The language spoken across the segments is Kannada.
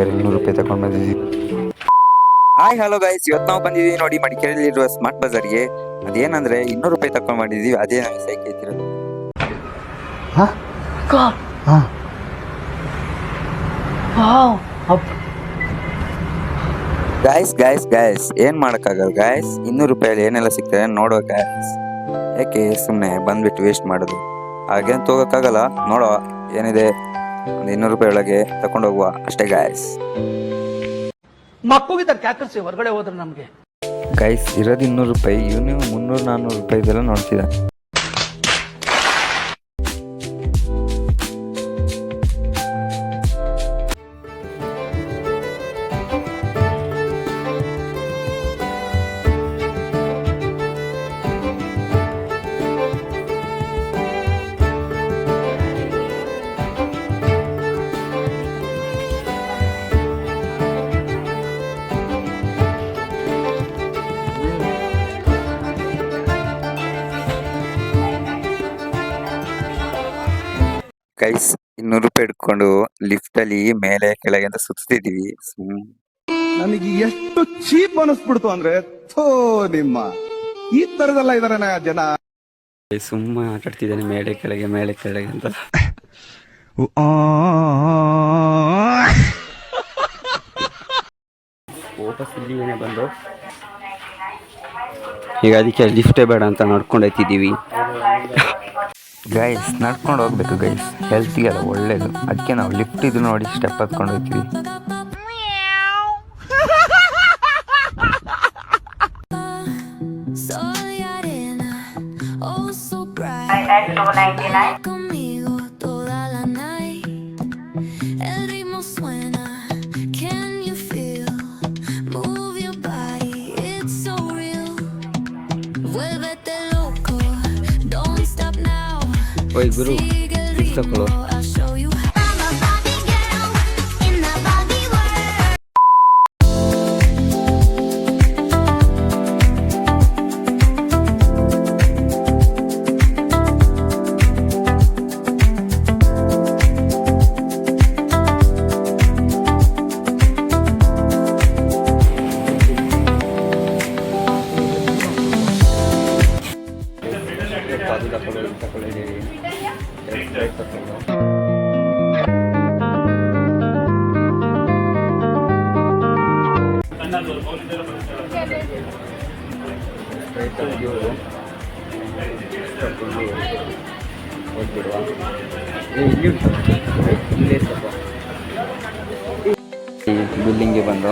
ಬೇರೆ 200 ರೂಪಾಯಿ ತಗೊಂಡು ಬಂದಿದ್ದೀವಿ. ಹಾಯ್ ಹಲೋ ಗೈಸ್, ಇವತ್ತು ನಾವು ಬಂದಿದ್ದೀವಿ ನೋಡಿ ಮಡಿಕೇರಿಯಲ್ಲಿರುವ ಸ್ಮಾರ್ಟ್ ಬಜಾರ್ಗೆ. ಅದೇನಂದ್ರೆ 200 ರೂಪಾಯಿ ತಗೊಂಡು ಮಾಡಿದ್ದೀವಿ. ಅದೇ ನಮಗೆ ಸೈಕ್ ಐತಿರೋದು. ಗಾಯ್ಸ್ ಏನ್ ಮಾಡಕ್ಕಾಗಲ್ಲ ಗಾಯ್ಸ್. 200 ರೂಪಾಯಲ್ಲಿ ಏನೆಲ್ಲ ಸಿಗ್ತದೆ ನೋಡುವ ಗಾಯ್ಸ್. ಯಾಕೆ ಸುಮ್ಮನೆ ಬಂದ್ಬಿಟ್ಟು ವೇಸ್ಟ್ ಮಾಡೋದು? ಹಾಗೇನು ತಗೋಕ್ಕಾಗಲ್ಲ. ನೋಡುವ ಏನಿದೆ, ಒಂದು 200 ರೂಪಾಯಿ ಒಳಗೆ ತಕೊಂಡು ಹೋಗುವ ಅಷ್ಟೇ ಗಾಯ್ಸ್. ಮಕ್ಕೋಗಿದ್ದಾರೆ ಕ್ಯಾಕರ್ಸಿ ಹೊರಗಡೆ ಹೋದ್ರೆ ನಮ್ಗೆ ಗೈಸ್ ಇರೋದು 200 ರೂಪಾಯಿ. ಇವನು 300-400 ರೂಪಾಯಿದೆಲ್ಲ ನೋಡ್ತಿದ್ದ. ಗೈಸ್ 200 ರೂಪಾಯಿ ಇಟ್ಕೊಂಡು ಲಿಫ್ಟ್ ಅಲ್ಲಿ ಮೇಲೆ ಕೆಳಗೆ ಅಂತ ಸುತ್ತಿದೀವಿ. ನನಗೆ ಎಷ್ಟು ಚೀಪ್ ಅನಿಸ್ಬಿಡ್ತು ಅಂದ್ರೆ, ಥೋ ನಿಮ್ಮ ಈ ತರದೆಲ್ಲ ಇದಾರೆ ಜನ. ಸುಮ್ಮನೆ ಆಟಾಡ್ತಿದ್ದೇನೆ ಮೇಲೆ ಕೆಳಗೆ ಅಂತ. ವಾಪಸ್ ಇಲ್ಲಿಗೆ ಬಂದು ಈಗ ಅದಕ್ಕೆ ಲಿಫ್ಟೇ ಬೇಡ ಅಂತ ನಡ್ಕೊಂಡು ಹೋಗ್ತಿದ್ದೀವಿ. ಗೈಸ್ ನಡ್ಕೊಂಡು ಹೋಗ್ಬೇಕು ಗೈಸ್, ಹೆಲ್ತಿಗೆಲ್ಲ ಒಳ್ಳೇದು. ಅದಕ್ಕೆ ನಾವು ಲಿಫ್ಟ್ ಇದು ನೋಡಿ ಸ್ಟೆಪ್ ಹತ್ಕೊಂಡು ಹೋಗ್ತೀವಿ. ಓಯ್ ಗುರು ತಗೊಳ್ಳೋ. ಬಿಲ್ಡಿಂಗ್ಗೆ ಬಂದು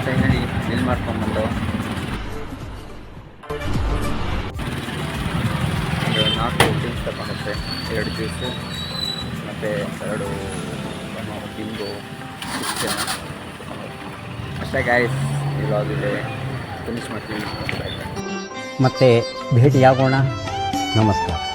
ಫೈನಲಿ ಬಿಲ್ ಮಾಡ್ಕೊಂಡ್ಬಂದು 4 ಡ್ರಿಂಕ್ಸ್ ತಗೊಂಡತ್ತೆ, 2 ಜ್ಯೂಸ್ ಮತ್ತು 2 ತಿಂದು ಅಷ್ಟೇ ಗಾಯ್ಸ್. ಇವಾಗಿದೆ ಫಿನಿಶ್ ಮಾಡ್ತೀನಿ. ಮತ್ತೆ ಭೇಟಿಯಾಗೋಣ. ನಮಸ್ಕಾರ.